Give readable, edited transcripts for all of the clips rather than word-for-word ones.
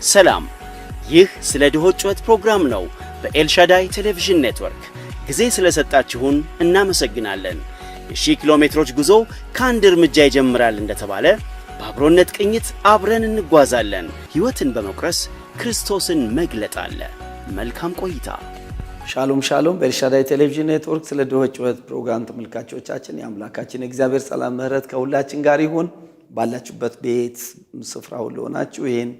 ሰላም፣ ይህ ስለ ድሆች ጩኸት ፕሮግራም ነው። በኤልሻዳይ ቴሌቪዥን ኔትወርክ ጊዜ ስለሰጣችሁን እናመሰግናለን። የ1000 ኪሎ ሜትሮች ጉዞ ከአንድ እርምጃ ይጀምራል እንደተባለ በአብሮነት ቅኝት አብረን እንጓዛለን። ሕይወትን በመቁረስ ክርስቶስን መግለጥ አለ። መልካም ቆይታ። ሻሎም ሻሎም። በኤልሻዳይ ቴሌቪዥን ኔትወርክ ስለ ድሆች ጩኸት ፕሮግራም ተመልካቾቻችን የአምላካችን እግዚአብሔር ሰላም ምሕረት ከሁላችን ጋር ይሁን። ባላችሁበት ቤት ስፍራ ሁሉ ሆናችሁ ይሄን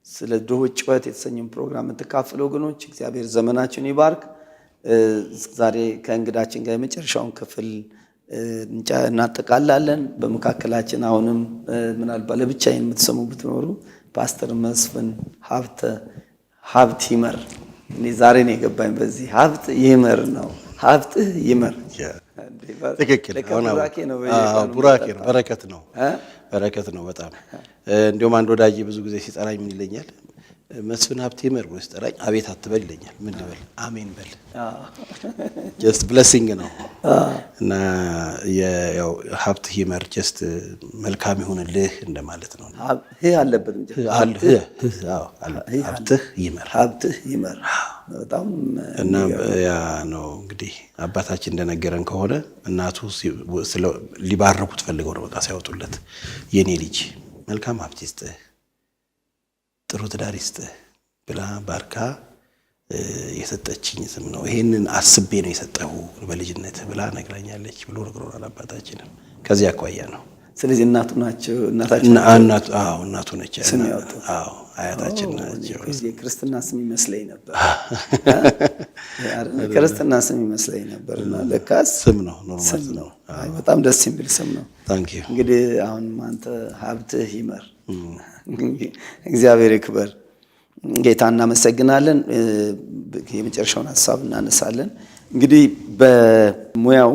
ስለ ድሆች ጩኸት የተሰኘውን ፕሮግራም ተካፍሉ ወገኖች፣ እግዚአብሔር ዘመናችሁን ይባርክ። ዛሬ ከእንግዳችን ጋር የመጨረሻውን ክፍል እናጠቃላለን። በመካከላችን አሁንም ምናልባት ለብቻዬን የምትሰሙ ብትኖሩ ፓስተር መስፍን ሀብት ይመር። እኔ ዛሬ ነው የገባኝ በዚህ ሀብት ይመር ነው። ሀብትህ ይመር ትክክል። ቡራኬ ነው፣ በረከት ነው በጣም። እንዲሁም አንድ ወዳጅ ብዙ ጊዜ ሲጠራኝ ምን ይለኛል? መስፍን ሀብት ይመር ብሎ ሲጠራኝ አቤት አትበል ይለኛል። ምን ልበል? አሜን በል። ጀስት ብሌሲንግ ነው እና ያው ሀብት ይመር ጀስት መልካም ይሁንልህ እንደማለት ነው። ይሄ አለበት እንጂ ሀብትህ ይመር በጣም እና ያ ነው እንግዲህ አባታችን እንደነገረን ከሆነ እናቱ ሊባርኩት ፈልገው ነው በቃ ሲያወጡለት የኔ ልጅ መልካም ሀብት ይስጥህ፣ ጥሩ ትዳር ይስጥህ ብላ ባርካ የሰጠችኝ ስም ነው። ይሄንን አስቤ ነው የሰጠሁ በልጅነት ብላ ነግራኛለች ብሎ ነግሮናል አባታችንም። ከዚህ አኳያ ነው። ስለዚህ እናቱ ናቸው እናቱ ነች። አዎ አያታችን ናቸው። ክርስትና ስም ይመስለኝ ነበር ክርስትና ስም ይመስለኝ ነበርና ለካስ ስም ነው፣ ኖርማል ነው። አይ በጣም ደስ የሚል ስም ነው። ታንክ ዩ። እንግዲህ አሁን አንተ ሀብትህ ይመር፣ እግዚአብሔር ይክበር። ጌታ እናመሰግናለን። የመጨረሻውን ሐሳብ እናነሳለን። እንግዲህ በሙያው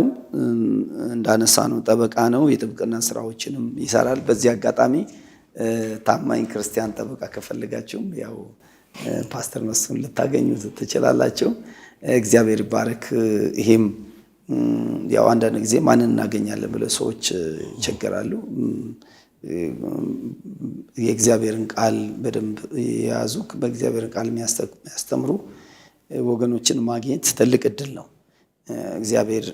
እንዳነሳ ነው ጠበቃ ነው። የጥብቅና ስራዎችንም ይሰራል። በዚህ አጋጣሚ ታማኝ ክርስቲያን ጠበቃ ከፈልጋችሁም ያው ፓስተር መስፍን ልታገኙ ትችላላችሁ። እግዚአብሔር ይባረክ። ይሄም ያው አንዳንድ ጊዜ ማንን እናገኛለን ብለው ሰዎች ይቸገራሉ። የእግዚአብሔርን ቃል በደንብ የያዙ በእግዚአብሔር ቃል የሚያስተምሩ ወገኖችን ማግኘት ትልቅ እድል ነው። እግዚአብሔር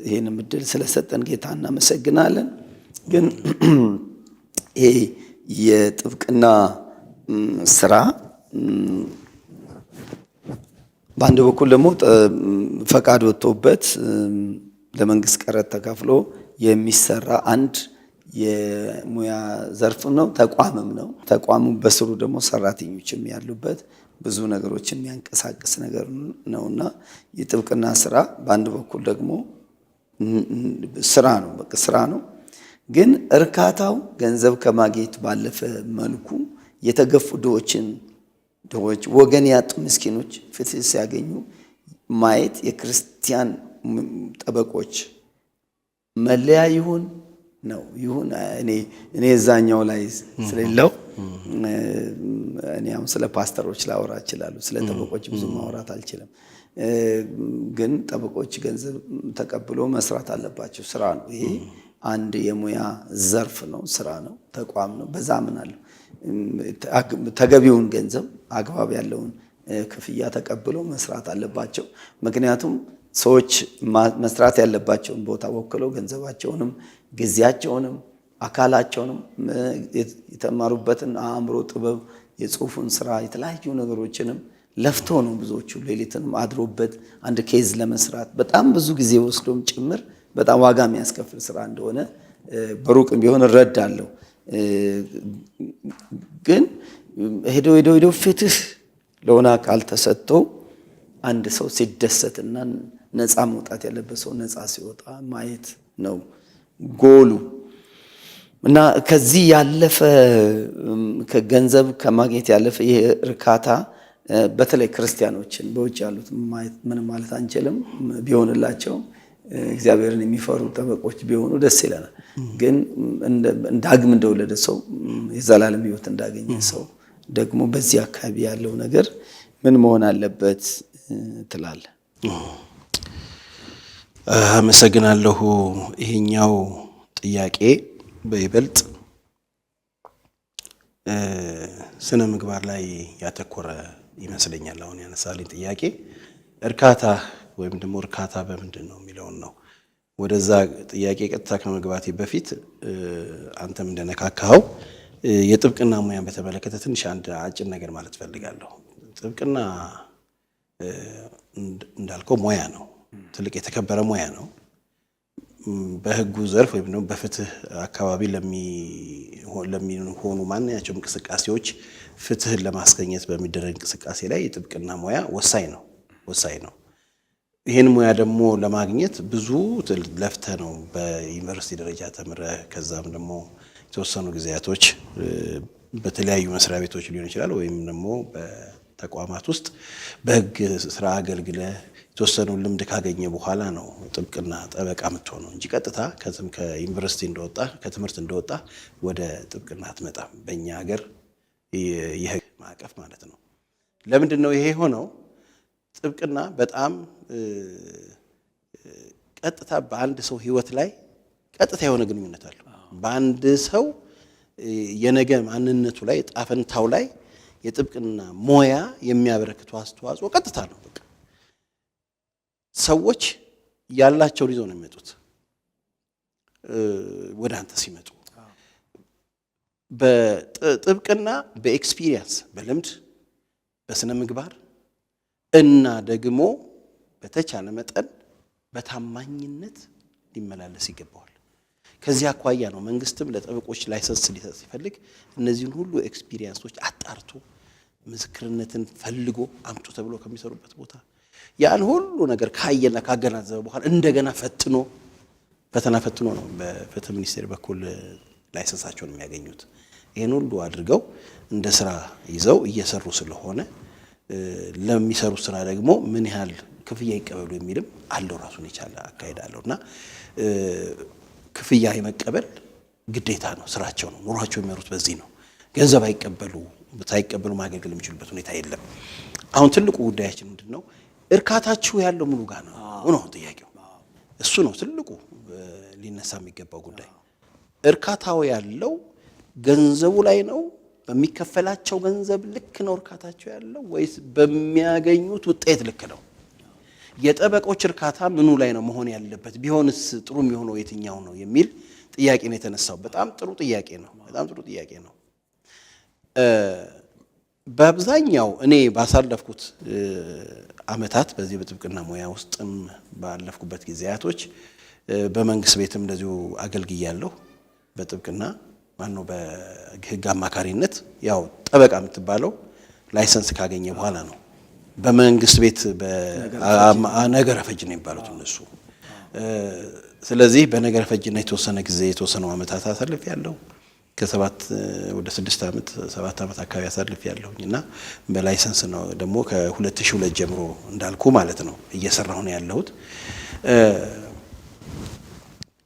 ይሄንን እድል ስለሰጠን ጌታ እናመሰግናለን። ግን ይሄ የጥብቅና ስራ በአንድ በኩል ደግሞ ፈቃድ ወጥቶበት ለመንግስት ቀረጥ ተከፍሎ የሚሰራ አንድ የሙያ ዘርፍ ነው፣ ተቋምም ነው። ተቋሙ በስሩ ደግሞ ሰራተኞችም ያሉበት ብዙ ነገሮችን የሚያንቀሳቅስ ነገር ነውና የጥብቅና ስራ በአንድ በኩል ደግሞ ስራ ነው፣ በቃ ስራ ነው። ግን እርካታው ገንዘብ ከማግኘት ባለፈ መልኩ የተገፉ ድሆች ወገን ያጡ ምስኪኖች ፍትህ ሲያገኙ ማየት የክርስቲያን ጠበቆች መለያ ይሁን እኔ እዛኛው ላይ ስለሌለው እኔ አሁን ስለ ፓስተሮች ላወራ እችላለሁ። ስለ ጠበቆች ብዙ ማውራት አልችልም። ግን ጠበቆች ገንዘብ ተቀብሎ መስራት አለባቸው። ስራ ነው። ይሄ አንድ የሙያ ዘርፍ ነው፣ ስራ ነው፣ ተቋም ነው። በዛ አምናለሁ። ተገቢውን ገንዘብ አግባብ ያለውን ክፍያ ተቀብሎ መስራት አለባቸው። ምክንያቱም ሰዎች መስራት ያለባቸውን ቦታ ወክለው ገንዘባቸውንም ጊዜያቸውንም አካላቸውንም የተማሩበትን አእምሮ ጥበብ የጽሁፉን ስራ የተለያዩ ነገሮችንም ለፍቶ ነው ብዙዎቹ ሌሊትንም አድሮበት አንድ ኬዝ ለመስራት በጣም ብዙ ጊዜ ወስዶም ጭምር በጣም ዋጋ የሚያስከፍል ስራ እንደሆነ በሩቅም ቢሆን እረዳለሁ። ግን ሄዶ ፍትህ ለሆነ አካል ተሰጥቶ አንድ ሰው ሲደሰትና ነፃ መውጣት ያለበት ሰው ነፃ ሲወጣ ማየት ነው ጎሉ። እና ከዚህ ያለፈ ከገንዘብ ከማግኘት ያለፈ ይሄ እርካታ በተለይ ክርስቲያኖችን በውጭ ያሉት ምንም ማለት አንችልም። ቢሆንላቸው እግዚአብሔርን የሚፈሩ ጠበቆች ቢሆኑ ደስ ይለናል። ግን ዳግም እንደወለደ ሰው የዘላለም ሕይወት እንዳገኘ ሰው ደግሞ በዚህ አካባቢ ያለው ነገር ምን መሆን አለበት ትላለህ? አመሰግናለሁ። ይሄኛው ጥያቄ በይበልጥ ስነ ምግባር ላይ ያተኮረ ይመስለኛል። አሁን ያነሳልኝ ጥያቄ እርካታ ወይም ደግሞ እርካታ በምንድን ነው የሚለውን ነው። ወደዛ ጥያቄ ቀጥታ ከመግባቴ በፊት አንተም እንደነካካው የጥብቅና ሙያን በተመለከተ ትንሽ አንድ አጭር ነገር ማለት ፈልጋለሁ። ጥብቅና እንዳልከው ሙያ ነው፣ ትልቅ የተከበረ ሙያ ነው። በህጉ ዘርፍ ወይም ደግሞ በፍትህ አካባቢ ለሚሆኑ ማንኛቸውም እንቅስቃሴዎች ፍትህን ለማስገኘት በሚደረግ እንቅስቃሴ ላይ የጥብቅና ሙያ ወሳኝ ነው። ይህን ሙያ ደግሞ ለማግኘት ብዙ ለፍተህ ነው በዩኒቨርሲቲ ደረጃ ተምረህ ከዛም ደግሞ የተወሰኑ ጊዜያቶች በተለያዩ መስሪያ ቤቶች ሊሆን ይችላል ወይም ደግሞ በተቋማት ውስጥ በህግ ስራ አገልግለህ የተወሰኑ ልምድ ካገኘ በኋላ ነው ጥብቅና ጠበቃ የምትሆነው እንጂ ቀጥታ ከዩኒቨርሲቲ እንደወጣ ከትምህርት እንደወጣ ወደ ጥብቅና አትመጣም። በእኛ ሀገር የህግ ማዕቀፍ ማለት ነው። ለምንድን ነው ይሄ ሆነው? ጥብቅና በጣም ቀጥታ በአንድ ሰው ህይወት ላይ ቀጥታ የሆነ ግንኙነት አለው። በአንድ ሰው የነገ ማንነቱ ላይ ጣፈንታው ላይ የጥብቅና ሙያ የሚያበረክተው አስተዋጽኦ ቀጥታ ነው። በቃ ሰዎች ያላቸውን ይዘው ነው የሚመጡት ወደ አንተ ሲመጡ። በጥብቅና በኤክስፒሪየንስ በልምድ በስነ ምግባር እና ደግሞ በተቻለ መጠን በታማኝነት ሊመላለስ ይገባዋል። ከዚህ አኳያ ነው መንግስትም ለጠበቆች ላይሰንስ ሊሰጥ ሲፈልግ እነዚህን ሁሉ ኤክስፒሪየንሶች አጣርቶ ምስክርነትን ፈልጎ አምጡ ተብሎ ከሚሰሩበት ቦታ ያን ሁሉ ነገር ካየና ካገናዘበ በኋላ እንደገና ፈተና ፈትኖ ነው በፍትህ ሚኒስቴር በኩል ላይሰንሳቸውን የሚያገኙት። ይሄን ሁሉ አድርገው እንደ ስራ ይዘው እየሰሩ ስለሆነ ለሚሰሩ ስራ ደግሞ ምን ያህል ክፍያ ይቀበሉ የሚልም አለው፣ ራሱን የቻለ አካሄድ አለውና ክፍያ የመቀበል ግዴታ ነው፣ ስራቸው ነው፣ ኑሯቸው የሚመሩት በዚህ ነው። ገንዘብ ሳይቀበሉ ማገልገል የሚችሉበት ሁኔታ የለም። አሁን ትልቁ ጉዳያችን ምንድነው? እርካታችሁ ያለው ምኑ ጋር ነው ጥያቄው። እሱ ነው ትልቁ ሊነሳ የሚገባው ጉዳይ። እርካታው ያለው ገንዘቡ ላይ ነው? በሚከፈላቸው ገንዘብ ልክ ነው እርካታቸው ያለው ወይስ በሚያገኙት ውጤት ልክ ነው? የጠበቆች እርካታ ምኑ ላይ ነው መሆን ያለበት? ቢሆንስ ጥሩ የሚሆነው የትኛው ነው የሚል ጥያቄ ነው የተነሳው። በጣም ጥሩ ጥያቄ ነው። በአብዛኛው እኔ ባሳለፍኩት አመታት በዚህ በጥብቅና ሙያ ውስጥም ባለፍኩበት ጊዜያቶች በመንግስት ቤትም እንደዚሁ አገልግያለሁ። በጥብቅና በህግ አማካሪነት ያው ጠበቃ የምትባለው ላይሰንስ ካገኘ በኋላ ነው። በመንግስት ቤት በነገረ ፈጅ ነው የሚባሉት እነሱ። ስለዚህ በነገረ ፈጅና የተወሰነ ጊዜ የተወሰኑ አመታት አሳልፌያለሁ። ወደ 7 ዓመት አካባቢ አሳልፌያለሁና በላይሰንስ ነው ደግሞ ከ2002 ጀምሮ እንዳልኩ ማለት ነው እየሰራሁ ነው ያለሁት።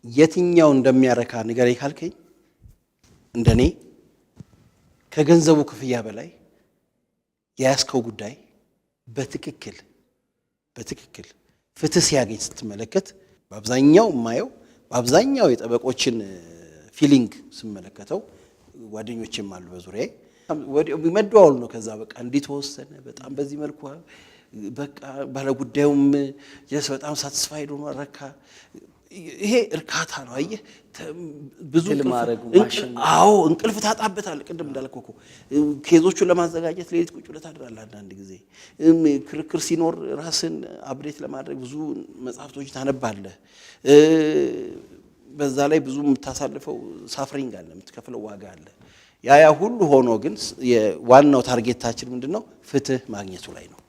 የትኛው እንደሚያረካ ንገረኝ ካልከኝ እንደኔ ከገንዘቡ ክፍያ በላይ የያዝከው ጉዳይ በትክክል ፍትህ ሲያገኝ ስትመለከት በአብዛኛው የጠበቆችን ፊሊንግ ስመለከተው ጓደኞችም አሉ በዙሪያዬ መደዋወል ነው። ከዛ በቃ እንዲተወሰነ በጣም በዚህ መልኩ በቃ ባለጉዳዩም በጣም ሳትስፋይድ ሆኖ ረካ። ይሄ እርካታ ነው። አየህ ብዙ እንቅልፍ ታጣበታል። ቅድም እንዳልከው እኮ ኬዞቹን ለማዘጋጀት ሌሊት ቁጭ ብለህ ታድራለህ። አንዳንድ ጊዜ ክርክር ሲኖር ራስን አፕዴት ለማድረግ ብዙ መጽሐፍቶች ታነባለህ። በዛ ላይ ብዙ የምታሳልፈው ሳፍሪንግ አለ፣ የምትከፍለው ዋጋ አለ። ያ ሁሉ ሆኖ ግን ዋናው ታርጌታችን ምንድነው? ፍትህ ማግኘቱ ላይ ነው።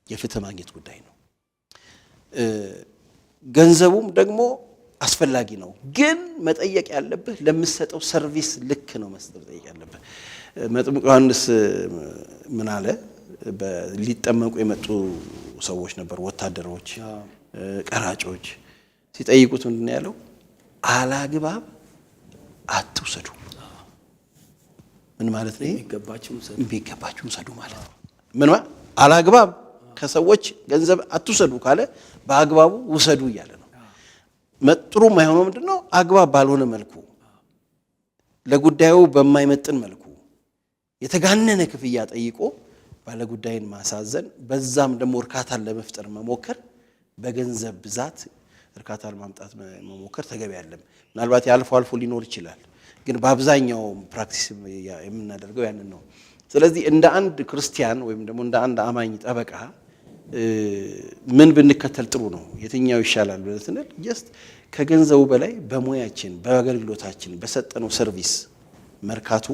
የፍትህ ማግኘት ጉዳይ ነው። ገንዘቡም ደግሞ አስፈላጊ ነው። ግን መጠየቅ ያለብህ ለምትሰጠው ሰርቪስ ልክ ነው መጠየቅ ያለብህ። መጥምቁ ዮሐንስ ምን አለ? ሊጠመቁ የመጡ ሰዎች ነበሩ፣ ወታደሮች፣ ቀራጮች። ሲጠይቁት ምንድን ነው ያለው? አላግባብ አትውሰዱ። ምን ማለት ነው? የሚገባችሁን ውሰዱ ማለት ነው። ምን አላግባብ ከሰዎች ገንዘብ አትውሰዱ ካለ በአግባቡ ውሰዱ እያለ ነው። ጥሩ የማይሆነው ምንድነው? አግባብ ባልሆነ መልኩ፣ ለጉዳዩ በማይመጥን መልኩ የተጋነነ ክፍያ ጠይቆ ባለጉዳይን ማሳዘን፣ በዛም ደግሞ እርካታን ለመፍጠር መሞከር፣ በገንዘብ ብዛት እርካታን ማምጣት መሞከር ተገቢ አይደለም። ምናልባት ያልፎ አልፎ ሊኖር ይችላል፣ ግን በአብዛኛው ፕራክቲስ የምናደርገው ያንን ነው። ስለዚህ እንደ አንድ ክርስቲያን ወይም ደግሞ እንደ አንድ አማኝ ጠበቃ ምን ብንከተል ጥሩ ነው፣ የትኛው ይሻላል ብለን ስንል ጀስት ከገንዘቡ በላይ በሙያችን በአገልግሎታችን በሰጠነው ሰርቪስ መርካቱ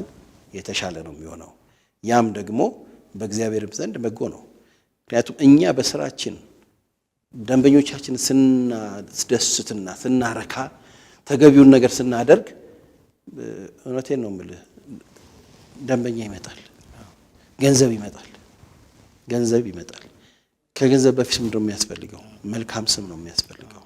የተሻለ ነው የሚሆነው። ያም ደግሞ በእግዚአብሔር ዘንድ በጎ ነው። ምክንያቱም እኛ በስራችን ደንበኞቻችን ስናስደስትና ስናረካ ተገቢውን ነገር ስናደርግ እውነቴን ነው የምልህ ደንበኛ ይመጣል፣ ገንዘብ ይመጣል። ከገንዘብ በፊት ምንድነው የሚያስፈልገው? መልካም ስም ነው የሚያስፈልገው።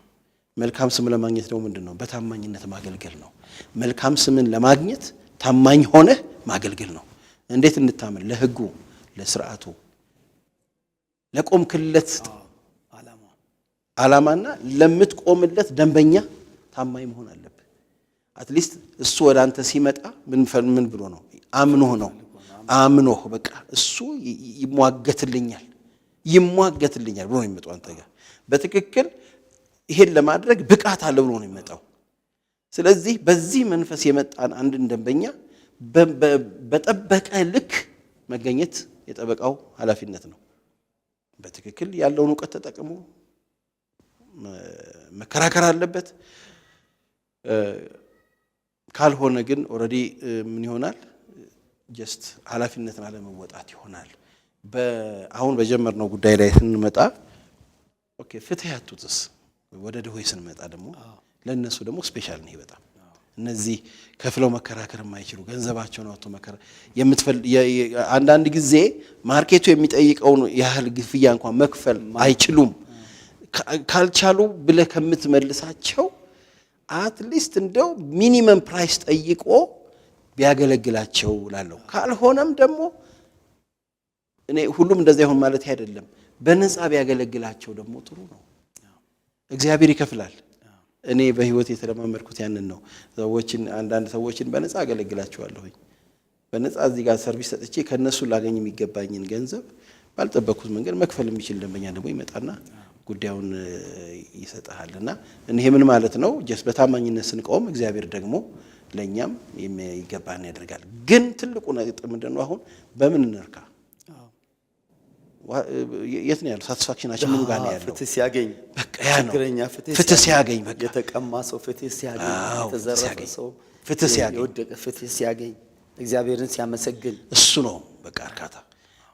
መልካም ስም ለማግኘት ደግሞ ምንድነው? በታማኝነት ማገልገል ነው። መልካም ስምን ለማግኘት ታማኝ ሆነህ ማገልገል ነው። እንዴት እንታመን? ለህጉ፣ ለስርዓቱ፣ ለቆምክለት ዓላማና ለምትቆምለት ደንበኛ ታማኝ መሆን አለብህ። አትሊስት እሱ ወደ አንተ ሲመጣ ምን ብሎ ነው? አምኖህ በቃ እሱ ይሟገትልኛል ብሎ ነው የሚመጣው አንተ ጋር። በትክክል ይሄን ለማድረግ ብቃት አለ ብሎ ነው የሚመጣው። ስለዚህ በዚህ መንፈስ የመጣን አንድን ደንበኛ በጠበቀ ልክ መገኘት የጠበቃው ኃላፊነት ነው። በትክክል ያለውን ዕውቀት ተጠቅሞ መከራከር አለበት። ካልሆነ ግን ኦልሬዲ ምን ይሆናል? ጀስት ኃላፊነትን አለመወጣት ይሆናል። አሁን በጀመርነው ጉዳይ ላይ ስንመጣ ኦኬ ፍትህ ያጡትስ ወደ ድሆች ስንመጣ ደግሞ ለነሱ ደግሞ ስፔሻል ነው በጣም እነዚህ ከፍለው መከራከር የማይችሉ ገንዘባቸውን አውጥቶ አንዳንድ ጊዜ ማርኬቱ የሚጠይቀውን ያህል ግፍያ እንኳን መክፈል አይችሉም። ካልቻሉ ብለህ ከምትመልሳቸው አትሊስት እንደው ሚኒመም ፕራይስ ጠይቆ ቢያገለግላቸው ላለው። ካልሆነም ደግሞ እኔ ሁሉም እንደዚያ ይሁን ማለት አይደለም፣ በነፃ ቢያገለግላቸው ደግሞ ጥሩ ነው። እግዚአብሔር ይከፍላል። እኔ በህይወት የተለማመድኩት ያንን ነው። አንዳንድ ሰዎችን በነፃ አገለግላቸዋለሁኝ። በነፃ እዚህ ጋር ሰርቪስ ሰጥቼ ከነሱ ላገኝ የሚገባኝን ገንዘብ ባልጠበቅኩት መንገድ መክፈል የሚችል ደንበኛ ደግሞ ይመጣና ጉዳዩን ይሰጣልና እኔ ምን ማለት ነው? ጀስት በታማኝነት ስንቆም እግዚአብሔር ደግሞ ለኛም የሚገባን ያደርጋል። ግን ትልቁ ነገር ምንድነው? አሁን በምን እንርካ? የት ነው ያለው ሳቲስፋክሽናችን? ምን ጋር ነው ያለው? ፍትህ ሲያገኝ በቃ ያ ነው። ፍትህ ሲያገኝ በቃ የተቀማ ሰው ፍትህ ሲያገኝ፣ የተዘረፈ ሰው ፍትህ ሲያገኝ፣ የወደቀ ፍትህ ሲያገኝ፣ እግዚአብሔርን ሲያመሰግን እሱ ነው በቃ እርካታ።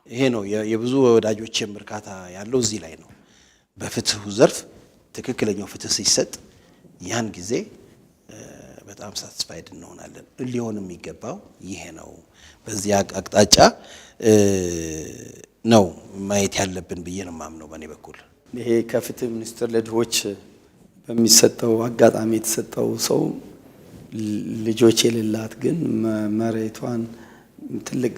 ይሄ ነው የብዙ ወዳጆችም እርካታ ያለው እዚህ ላይ ነው። በፍትሁ ዘርፍ ትክክለኛው ፍትህ ሲሰጥ ያን ጊዜ በጣም ሳቲስፋይድ እንሆናለን። ሊሆን የሚገባው ይሄ ነው። በዚህ አቅጣጫ ነው ማየት ያለብን ብዬ ነው የማምነው በእኔ በኩል። ይሄ ከፍትህ ሚኒስቴር ለድሆች በሚሰጠው አጋጣሚ የተሰጠው ሰው ልጆች የሌላት ግን መሬቷን ትልቅ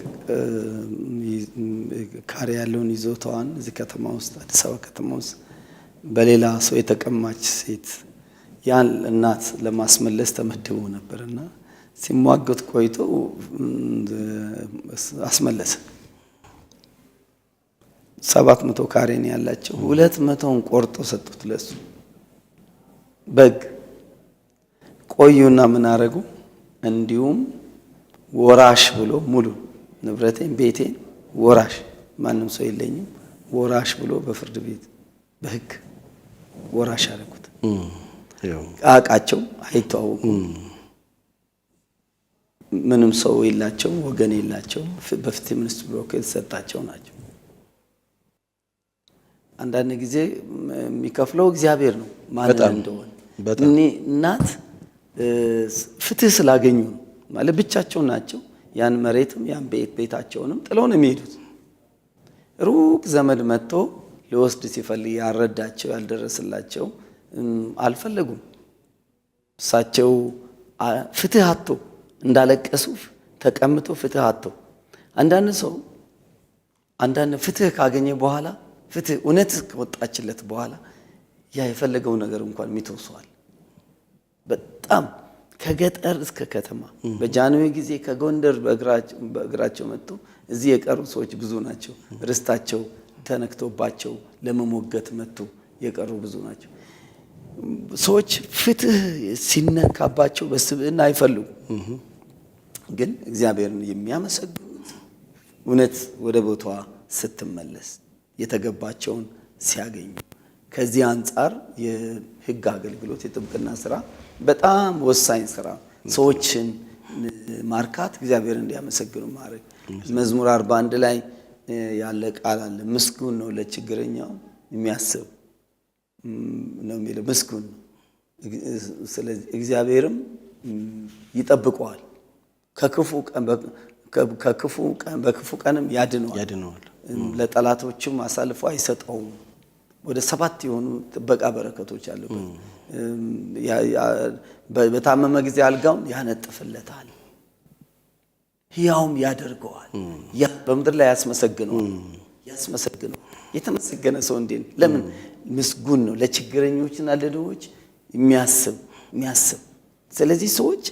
ካሬ ያለውን ይዞታዋን እዚህ ከተማ ውስጥ አዲስ አበባ ከተማ ውስጥ በሌላ ሰው የተቀማች ሴት ያን እናት ለማስመለስ ተመድቦ ነበርና ሲሟገት ቆይቶ አስመለሰ። 700 ካሬ ነው ያላቸው። 200ን ቆርጦ ሰጡት ለሱ በግ። ቆዩና ምን አረጉ? እንዲሁም ወራሽ ብሎ ሙሉ ንብረቴን ቤቴን ወራሽ፣ ማንም ሰው የለኝም ወራሽ ብሎ በፍርድ ቤት በህግ ወራሽ አደረጉት። ቃቃቸው አይተዋወቁም። ምንም ሰው የላቸው፣ ወገን የላቸው። በፍትህ ሚኒስትር በኩል የተሰጣቸው ናቸው። አንዳንድ ጊዜ የሚከፍለው እግዚአብሔር ነው ማንን እንደሆነ። እናት ፍትህ ስላገኙ ነው ማለት ብቻቸው ናቸው። ያን መሬትም ያን ቤታቸውንም ጥለው ነው የሚሄዱት። ሩቅ ዘመድ መጥቶ ሊወስድ ሲፈልግ ያልረዳቸው ያልደረስላቸው አልፈለጉም። እሳቸው ፍትህ አጥቶ እንዳለቀሱ ተቀምጦ ፍትህ አጥቶ አንዳንድ ፍትህ ካገኘ በኋላ ፍትህ እውነት ከወጣችለት በኋላ ያ የፈለገው ነገር እንኳን የሚተውሰዋል። በጣም ከገጠር እስከ ከተማ በጃንሆይ ጊዜ ከጎንደር በእግራቸው መጥቶ እዚህ የቀሩ ሰዎች ብዙ ናቸው። ርስታቸው ተነክቶባቸው ለመሞገት መጥቶ የቀሩ ብዙ ናቸው። ሰዎች ፍትህ ሲነካባቸው በስብዕና አይፈልጉም። ግን እግዚአብሔርን የሚያመሰግኑት እውነት ወደ ቦታዋ ስትመለስ የተገባቸውን ሲያገኙ። ከዚህ አንጻር የህግ አገልግሎት የጥብቅና ስራ በጣም ወሳኝ ስራ፣ ሰዎችን ማርካት፣ እግዚአብሔርን እንዲያመሰግኑ ማድረግ። መዝሙር 41 ላይ ያለ ቃል አለ። ምስጉን ነው ለችግረኛው የሚያስብ ነው የሚለው። ምስጉን ነው። ስለዚህ እግዚአብሔርም ይጠብቀዋል፣ በክፉ ቀንም ያድነዋል። ለጠላቶችም አሳልፎ አይሰጠውም። ወደ 7 የሆኑ ጥበቃ በረከቶች አሉበት። በታመመ ጊዜ አልጋውን ያነጥፍለታል፣ ሕያውም ያደርገዋል። በምድር ላይ ያስመሰግነዋል። የተመሰገነ ሰው እንዴት? ለምን? ምስጉን ነው፣ ለችግረኞችና ለድሆች የሚያስብ። ስለዚህ ሰዎች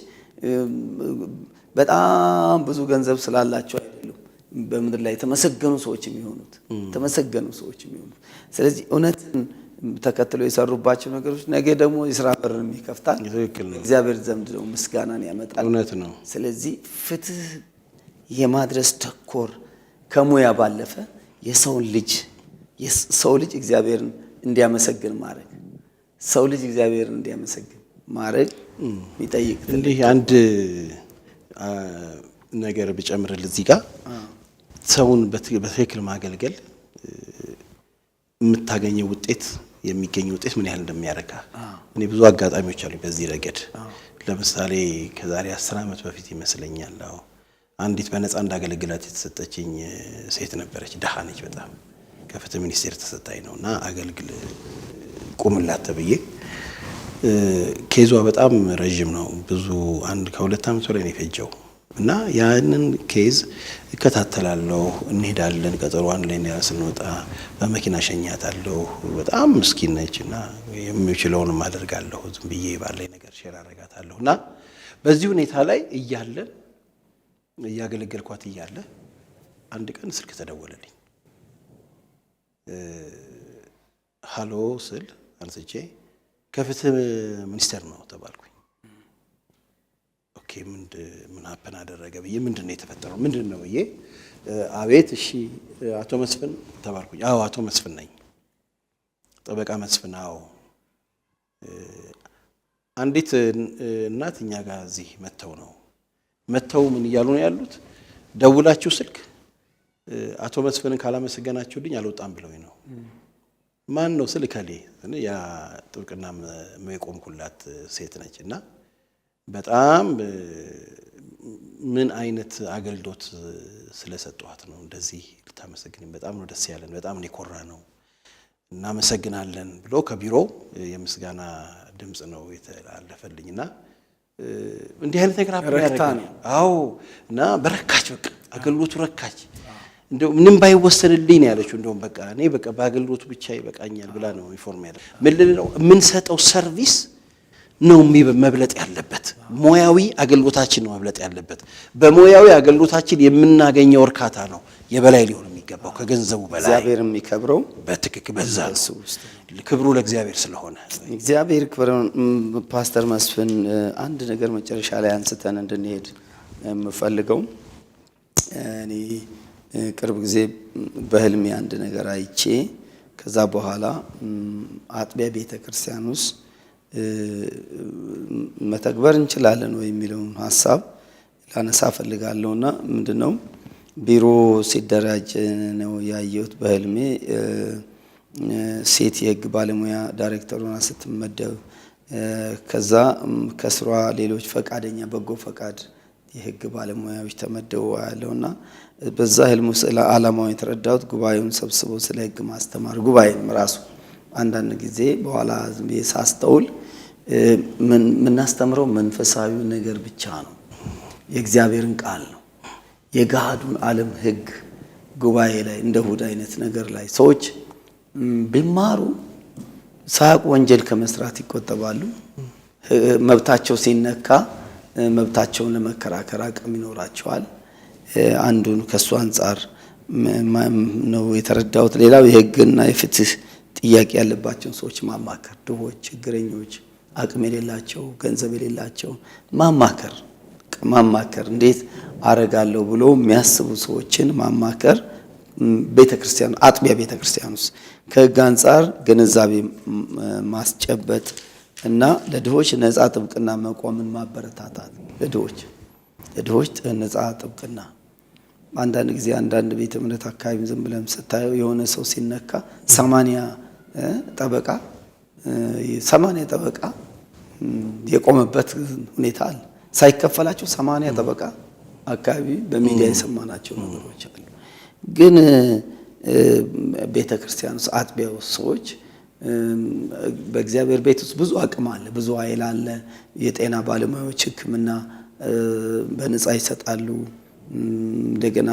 በጣም ብዙ ገንዘብ ስላላቸው አይደሉም በምድር ላይ የተመሰገኑ ሰዎች የሚሆኑት። ስለዚህ እውነትን ተከትለው የሰሩባቸው ነገሮች ነገ ደግሞ የሥራ በርን ይከፍታል። እግዚአብሔር ዘንድ ደግሞ ምስጋናን ያመጣል። እውነት ነው። ስለዚህ ፍትህ የማድረስ ተኮር ከሙያ ባለፈ የሰው ልጅ እግዚአብሔርን እንዲያመሰግን ማድረግ ይጠይቅ። እንዲህ አንድ ነገር ብጨምርልህ እዚህ ጋር ሰውን በትክክል ማገልገል የምታገኘው ውጤት የሚገኘው ውጤት ምን ያህል እንደሚያረካ እኔ ብዙ አጋጣሚዎች አሉ በዚህ ረገድ። ለምሳሌ ከዛሬ 10 ዓመት በፊት ይመስለኛል አንዲት በነፃ እንዳገለግላት የተሰጠችኝ ሴት ነበረች። ደሃ ነች በጣም ከፍትህ ሚኒስቴር ተሰጣኝ ነውና አገልግል ቁምላት ተብዬ ኬዟ በጣም ረጅም ነው። ብዙ ከ2 ዓመት በላይ ነው የፈጀው እና ያንን ኬዝ እከታተላለሁ። እንሄዳለን፣ ቀጠሮ አንድ ላይ ስንወጣ በመኪና ሸኛታለሁ። በጣም ምስኪን ነችና የሚችለውንም አደርጋለሁ። ዝም ብዬ ባለኝ ነገር ሼር አደርጋታለሁ። እና በዚህ ሁኔታ ላይ እያገለገልኳት እያለ አንድ ቀን ስልክ ተደወለልኝ። ሃሎ ስል አንስቼ ከፍትህ ሚኒስቴር ነው ተባልኩኝ። ኦኬ ምን ሀፕን አደረገ ብዬ ምንድነው የተፈጠረው ምንድነው ብዬ አቤት እሺ አቶ መስፍን ተባልኩኝ። አዎ አቶ መስፍን ነኝ፣ ጠበቃ መስፍን። አዎ አንዲት እናት እኛ ጋር እዚህ መተው ምን እያሉ ነው ያሉት? ደውላችሁ ስልክ አቶ መስፍንን ካላመሰገናችሁልኝ አልወጣም ብለውኝ ነው። ማን ነው ስልከሌ? ያ ጥብቅና የቆምኩላት ሴት ነች። እና በጣም ምን አይነት አገልግሎት ስለሰጧት ነው እንደዚህ ልታመሰግኝ? በጣም ነው ደስ ያለን፣ በጣም ነው የኮራ ነው፣ እናመሰግናለን ብሎ ከቢሮ የምስጋና ድምጽ ነው የተላለፈልኝና እንዲህ አይነት ነገር አብረታ ነው። አዎ እና በረካች፣ በቃ አገልግሎቱ ረካች። እንደው ምንም ባይወሰንልኝ ያለችው እንደውም በቃ እኔ በቃ በአገልግሎቱ ብቻ ይበቃኛል ብላ ነው ኢንፎርም ያለ። ምንድነው የምንሰጠው ሰርቪስ ነው መብለጥ ያለበት፣ ሙያዊ አገልግሎታችን ነው መብለጥ ያለበት። በሙያዊ አገልግሎታችን የምናገኘው እርካታ ነው የበላይ ሊሆን የሚገባው ከገንዘቡ በላይ። እግዚአብሔር የሚከብረው በትክክል በዛ ነው። ክብሩ ለእግዚአብሔር ስለሆነ እግዚአብሔር ክብሩን። ፓስተር መስፍን አንድ ነገር መጨረሻ ላይ አንስተን እንድንሄድ የምፈልገው እኔ ቅርብ ጊዜ በህልሜ አንድ ነገር አይቼ ከዛ በኋላ አጥቢያ ቤተክርስቲያን ውስጥ መተግበር እንችላለን ወይ የሚለውን ሐሳብ ላነሳ ፈልጋለሁና ምንድነው ቢሮ ሲደራጅ ነው ያየሁት በህልሜ። ሴት የህግ ባለሙያ ዳይሬክተር ሆና ስትመደብ ከዛ ከስሯ ሌሎች ፈቃደኛ በጎ ፈቃድ የህግ ባለሙያዎች ተመደቡ ያለውና በዛ ህልም ውስጥ ዓላማው የተረዳሁት ጉባኤውን ሰብስቦ ስለ ህግ ማስተማር ጉባኤም ራሱ አንዳንድ ጊዜ በኋላ ሳስተውል ምናስተምረው መንፈሳዊ ነገር ብቻ ነው፣ የእግዚአብሔርን ቃል ነው። የገሃዱን ዓለም ህግ ጉባኤ ላይ እንደ እሑድ አይነት ነገር ላይ ሰዎች ቢማሩ ሳያውቁ ወንጀል ከመስራት ይቆጠባሉ። መብታቸው ሲነካ መብታቸውን ለመከራከር አቅም ይኖራቸዋል። አንዱን ከሱ አንጻር ነው የተረዳሁት። ሌላው የህግና የፍትህ ጥያቄ ያለባቸውን ሰዎች ማማከር፣ ድሆች፣ ችግረኞች፣ አቅም የሌላቸው፣ ገንዘብ የሌላቸው ማማከር እንዴት አረጋለሁ ብሎ የሚያስቡ ሰዎችን ማማከር ቤተክርስቲያን አጥቢያ ቤተክርስቲያን ውስጥ ከህግ አንጻር ግንዛቤ ማስጨበጥ እና ለድሆች ነፃ ጥብቅና መቆምን ማበረታታት። ለድሆች ነፃ ጥብቅና አንዳንድ ጊዜ አንዳንድ ቤተ እምነት አካባቢ ዝም ብለን ስታየው የሆነ ሰው ሲነካ 80 ጠበቃ የቆመበት ሁኔታ አለ። ሳይከፈላቸው 80 ጠበቃ አካባቢ በሚዲያ የሰማናቸው ነገሮች አሉ። ግን ቤተክርስቲያን ውስጥ አጥቢያው ሰዎች በእግዚአብሔር ቤት ውስጥ ብዙ አቅም አለ፣ ብዙ ኃይል አለ። የጤና ባለሙያዎች ሕክምና በነፃ ይሰጣሉ። እንደገና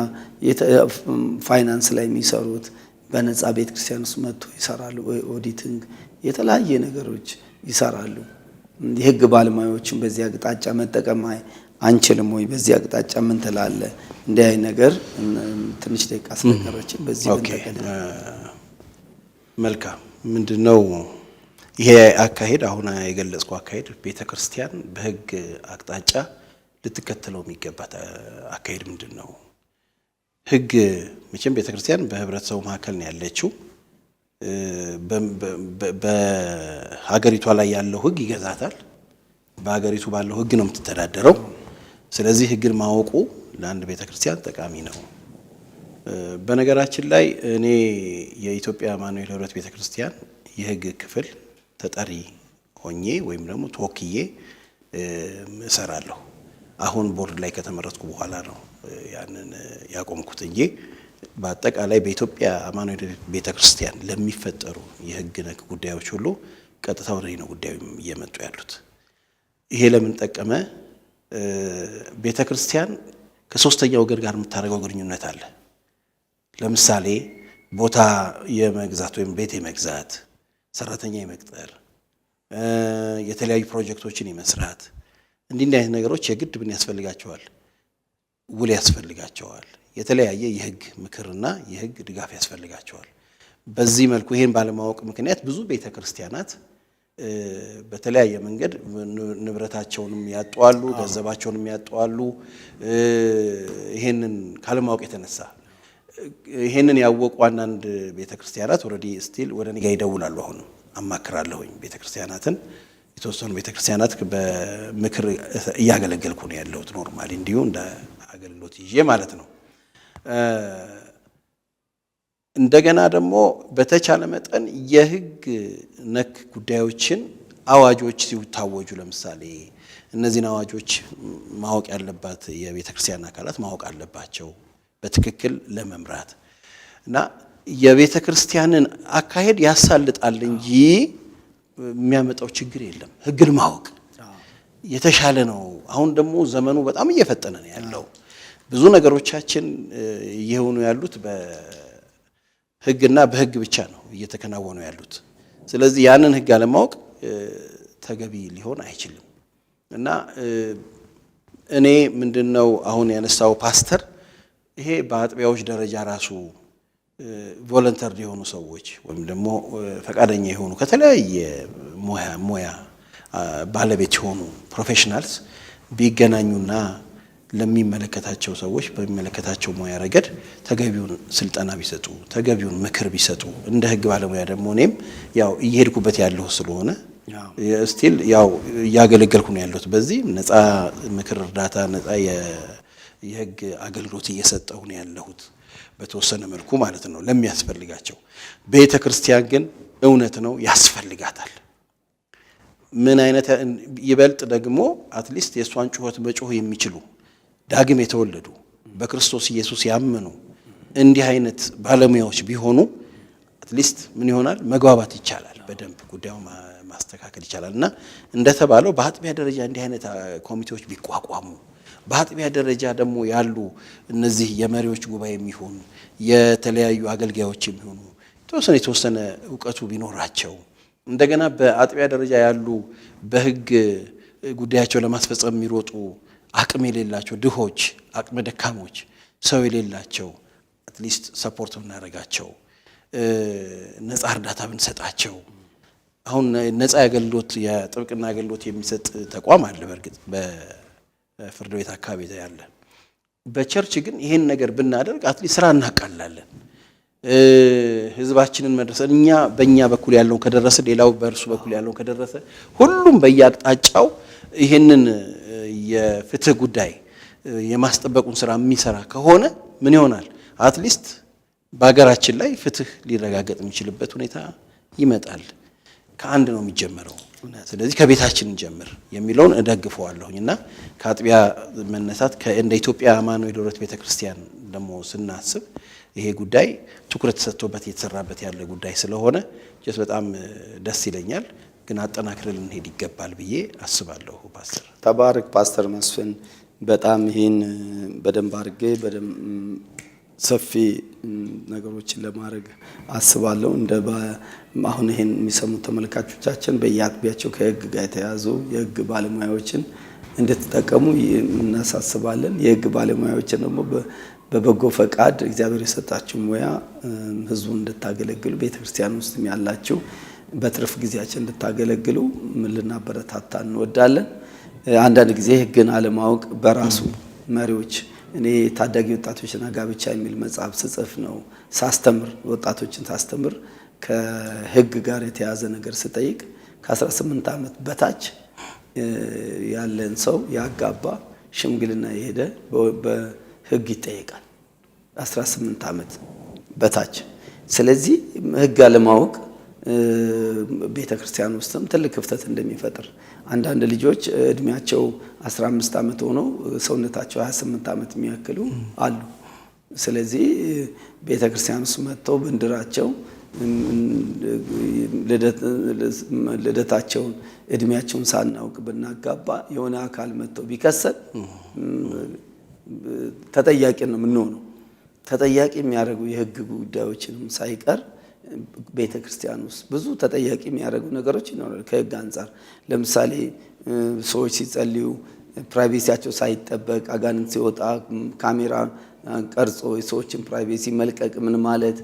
ፋይናንስ ላይ የሚሰሩት በነፃ ቤተክርስቲያን ውስጥ መጥቶ ይሰራሉ። ኦዲቲንግ የተለያየ ነገሮች ይሰራሉ። የህግ ባለሙያዎችን በዚህ አቅጣጫ መጠቀም አንችልም ወይ? በዚህ አቅጣጫ ምን ትላለህ? እንዲህ አይነት ነገር ትንሽ ደቂቃ ስለቀረችን በዚህ በተቀደ መልካም ምንድነው ይሄ አካሄድ? አሁን የገለጽከው አካሄድ ቤተክርስቲያን በህግ አቅጣጫ ልትከተለው የሚገባት አካሄድ ምንድነው? ህግ መቼም ቤተክርስቲያን በህብረተሰቡ መካከል ነው ያለችው። በሀገሪቷ ላይ ያለው ህግ ይገዛታል። በሀገሪቱ ባለው ህግ ነው የምትተዳደረው። ስለዚህ ህግን ማወቁ ለአንድ ቤተክርስቲያን ጠቃሚ ነው። በነገራችን ላይ እኔ የኢትዮጵያ አማኑኤል ህብረት ቤተክርስቲያን የህግ ክፍል ተጠሪ ሆኜ ወይም ደግሞ ተወክዬ እሰራለሁ። አሁን ቦርድ ላይ ከተመረጥኩ በኋላ ነው ያንን ያቆምኩት እንጂ በአጠቃላይ በኢትዮጵያ አማኑኤል ቤተክርስቲያን ለሚፈጠሩ የህግ ነክ ጉዳዮች ሁሉ ቀጥታ ወደ ነው ጉዳዩ እየመጡ ያሉት። ይሄ ለምን ጠቀመ? ቤተክርስቲያን ከሶስተኛ ወገን ጋር የምታደርገው ግንኙነት አለ። ለምሳሌ ቦታ የመግዛት ወይም ቤት የመግዛት፣ ሰራተኛ የመቅጠር፣ የተለያዩ ፕሮጀክቶችን የመስራት እንዲህ አይነት ነገሮች የግድ ምን ያስፈልጋቸዋል? ውል ያስፈልጋቸዋል። የተለያየ የህግ ምክርና የህግ ድጋፍ ያስፈልጋቸዋል። በዚህ መልኩ ይሄን ባለማወቅ ምክንያት ብዙ ቤተክርስቲያናት በተለያየ መንገድ ንብረታቸውንም ያጣዋሉ፣ ገንዘባቸውንም ያጣዋሉ። ይሄንን ካለማወቅ የተነሳ ይሄንን ያወቁ አንዳንድ ቤተክርስቲያናት ኦሬዲ ስቲል ወደ እኔ ጋር ይደውላሉ። አሁን አማክራለሁኝ ቤተክርስቲያናትን። የተወሰኑ ቤተክርስቲያናት በምክር እያገለገልኩ ነው ያለሁት። ኖርማሊ እንዲሁ እንደ አገልግሎት ይዤ ማለት ነው። እንደገና ደግሞ በተቻለ መጠን የህግ ነክ ጉዳዮችን አዋጆች ሲታወጁ ለምሳሌ እነዚህን አዋጆች ማወቅ ያለባት የቤተክርስቲያን አካላት ማወቅ አለባቸው በትክክል ለመምራት እና የቤተክርስቲያንን አካሄድ ያሳልጣል እንጂ የሚያመጣው ችግር የለም። ህግን ማወቅ የተሻለ ነው። አሁን ደግሞ ዘመኑ በጣም እየፈጠነ ነው ያለው። ብዙ ነገሮቻችን እየሆኑ ያሉት በህግና በህግ ብቻ ነው እየተከናወኑ ያሉት። ስለዚህ ያንን ህግ አለማወቅ ተገቢ ሊሆን አይችልም እና እኔ ምንድነው አሁን ያነሳው ፓስተር ይሄ በአጥቢያዎች ደረጃ ራሱ ቮለንተር የሆኑ ሰዎች ወይም ደግሞ ፈቃደኛ የሆኑ ከተለያየ ሙያ ባለቤት የሆኑ ፕሮፌሽናልስ ቢገናኙና ለሚመለከታቸው ሰዎች በሚመለከታቸው ሙያ ረገድ ተገቢውን ስልጠና ቢሰጡ፣ ተገቢውን ምክር ቢሰጡ፣ እንደ ህግ ባለሙያ ደግሞ እኔም ያው እየሄድኩበት ያለው ስለሆነ ስቲል ያው እያገለገልኩ ነው ያለሁት። በዚህ ነፃ ምክር፣ እርዳታ፣ ነፃ የህግ አገልግሎት እየሰጠሁ ነው ያለሁት በተወሰነ መልኩ ማለት ነው ለሚያስፈልጋቸው። ቤተክርስቲያን ግን እውነት ነው ያስፈልጋታል። ምን አይነት ይበልጥ ደግሞ አትሊስት የሷን ጩኸት መጮህ የሚችሉ ዳግም የተወለዱ በክርስቶስ ኢየሱስ ያመኑ እንዲህ አይነት ባለሙያዎች ቢሆኑ አትሊስት ምን ይሆናል? መግባባት ይቻላል፣ በደንብ ጉዳዩ ማስተካከል ይቻላል። እና እንደተባለው በአጥቢያ ደረጃ እንዲህ አይነት ኮሚቴዎች ቢቋቋሙ፣ በአጥቢያ ደረጃ ደግሞ ያሉ እነዚህ የመሪዎች ጉባኤ የሚሆኑ የተለያዩ አገልጋዮች የሚሆኑ የተወሰነ ዕውቀቱ ቢኖራቸው፣ እንደገና በአጥቢያ ደረጃ ያሉ በህግ ጉዳያቸው ለማስፈጸም የሚሮጡ አቅም የሌላቸው ድሆች፣ አቅመ ደካሞች፣ ሰው የሌላቸው አትሊስት ሰፖርት ብናደርጋቸው፣ ነፃ እርዳታ ብንሰጣቸው። አሁን ነፃ አገልግሎት የጥብቅና አገልግሎት የሚሰጥ ተቋም አለ በእርግጥ በፍርድ ቤት አካባቢ ያለ። በቸርች ግን ይሄን ነገር ብናደርግ አትሊስት ስራ እናቃላለን። ህዝባችንን መድረስ እኛ በእኛ በኩል ያለውን ከደረሰ ሌላው በእርሱ በኩል ያለውን ከደረሰ ሁሉም በየአቅጣጫው ይሄንን የፍትህ ጉዳይ የማስጠበቁን ስራ የሚሰራ ከሆነ ምን ይሆናል? አትሊስት በሀገራችን ላይ ፍትህ ሊረጋገጥ የሚችልበት ሁኔታ ይመጣል። ከአንድ ነው የሚጀምረው። ስለዚህ ከቤታችን እንጀምር የሚለውን እደግፈዋለሁኝና ከአጥቢያ መነሳት እንደ ኢትዮጵያ አማኑኤል ወረት ቤተክርስቲያን ደግሞ ስናስብ ይሄ ጉዳይ ትኩረት ተሰጥቶበት እየተሰራበት ያለ ጉዳይ ስለሆነ በጣም ደስ ይለኛል። ግን አጠናክረን ልንሄድ ይገባል ብዬ አስባለሁ። ፓስተር ተባረክ። ፓስተር መስፍን በጣም ይሄን በደንብ አድርጌ ሰፊ ነገሮችን ለማድረግ አስባለሁ። አሁን ይሄን የሚሰሙ ተመልካቾቻችን በየአጥቢያቸው ከህግ ጋር የተያዙ የህግ ባለሙያዎችን እንድትጠቀሙ እናሳስባለን። የህግ ባለሙያዎችን ደግሞ በበጎ ፈቃድ እግዚአብሔር የሰጣችሁ ሙያ ህዝቡን እንድታገለግሉ ቤተክርስቲያን ውስጥ ያላችሁ በትርፍ ጊዜያችን እንድታገለግሉ ምን ልናበረታታ እንወዳለን። አንዳንድ ጊዜ ህግን አለማወቅ በራሱ መሪዎች እኔ ታዳጊ ወጣቶችና ጋብቻ የሚል መጽሐፍ ስጽፍ ነው ሳስተምር ወጣቶችን ሳስተምር ከህግ ጋር የተያዘ ነገር ስጠይቅ ከ18 ዓመት በታች ያለን ሰው ያጋባ ሽምግልና የሄደ በህግ ይጠየቃል። 18 ዓመት በታች። ስለዚህ ህግ አለማወቅ ቤተክርስቲያን ውስጥም ትልቅ ክፍተት እንደሚፈጥር አንዳንድ ልጆች እድሜያቸው 15 ዓመት ሆኖ ሰውነታቸው 28 ዓመት የሚያክሉ አሉ። ስለዚህ ቤተክርስቲያን ውስጥ መጥተው ብንድራቸው ልደታቸውን እድሜያቸውን ሳናውቅ ብናጋባ የሆነ አካል መጥተው ቢከሰል ተጠያቂ ነው የምንሆነው። ተጠያቂ የሚያደርጉ የህግ ጉዳዮችንም ሳይቀር ቤተክርስቲያን ውስጥ ብዙ ተጠያቂ የሚያደርጉ ነገሮች ይኖራሉ። ከህግ አንፃር ለምሳሌ ሰዎች ሲጸልዩ ፕራይቬሲያቸው ሳይጠበቅ አጋንንት ሲወጣ ካሜራ ቀርጾ የሰዎችን ፕራይቬሲ መልቀቅ ምን ማለት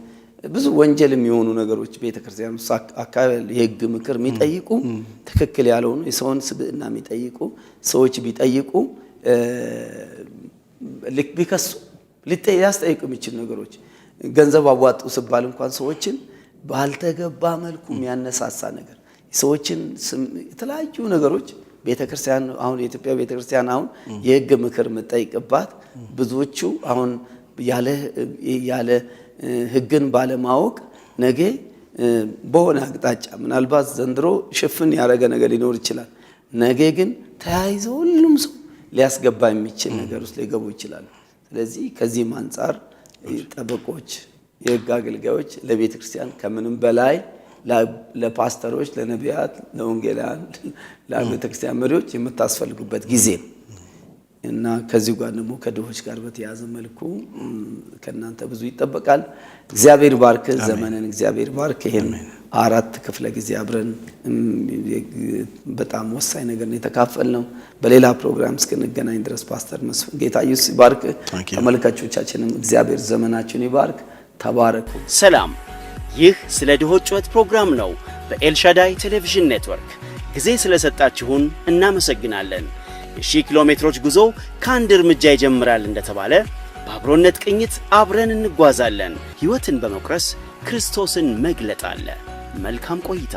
ብዙ ወንጀል የሚሆኑ ነገሮች ቤተክርስቲያን ውስጥ አካባቢ የህግ ምክር የሚጠይቁ ትክክል ያልሆኑ የሰውን ስብዕና የሚጠይቁ ሰዎች ቢጠይቁ ልክ ቢከሱ ሊያስጠይቁ የሚችል ነገሮች ገንዘብ አዋጡ ሲባል እንኳን ሰዎችን ባልተገባ መልኩ የሚያነሳሳ ነገር ሰዎችን የተለያዩ ነገሮች ቤተክርስቲያን አሁን የኢትዮጵያ ቤተክርስቲያን አሁን የህግ ምክር መጠይቅባት ብዙዎቹ አሁን ያለ ህግን ባለማወቅ ነገ በሆነ አቅጣጫ ምናልባት ዘንድሮ ሽፍን ያደረገ ነገር ሊኖር ይችላል። ነገ ግን ተያይዘው ሁሉም ሰው ሊያስገባ የሚችል ነገር ውስጥ ሊገቡ ይችላል። ስለዚህ ከዚህም አንፃር ጠበቆች የህግ አገልጋዮች ለቤተ ክርስቲያን ከምንም በላይ ለፓስተሮች፣ ለነቢያት፣ ለወንጌላውያን፣ ለቤተ ክርስቲያን መሪዎች የምታስፈልጉበት ጊዜ እና ከዚህ ጋር ደግሞ ከድሆች ጋር በተያያዘ መልኩ ከናንተ ብዙ ይጠበቃል። እግዚአብሔር ባርክ ዘመንን እግዚአብሔር ባርክ። ይሄን 4 ክፍለ ጊዜ አብረን በጣም ወሳኝ ነገር ነው የተካፈልነው። በሌላ ፕሮግራም እስክንገናኝ ድረስ ፓስተር መስፍን ጌታ ኢየሱስ ይባርክ። ተመልካቾቻችንም እግዚአብሔር ዘመናችሁን ይባርክ። ተባረኩ። ሰላም። ይህ ስለ ድሆች ጩኸት ፕሮግራም ነው በኤልሻዳይ ቴሌቪዥን ኔትወርክ። ጊዜ ስለሰጣችሁን እናመሰግናለን። የ1000 ኪሎ ሜትሮች ጉዞ ከአንድ እርምጃ ይጀምራል እንደተባለ በአብሮነት ቅኝት አብረን እንጓዛለን። ሕይወትን በመቁረስ ክርስቶስን መግለጥ አለ። መልካም ቆይታ።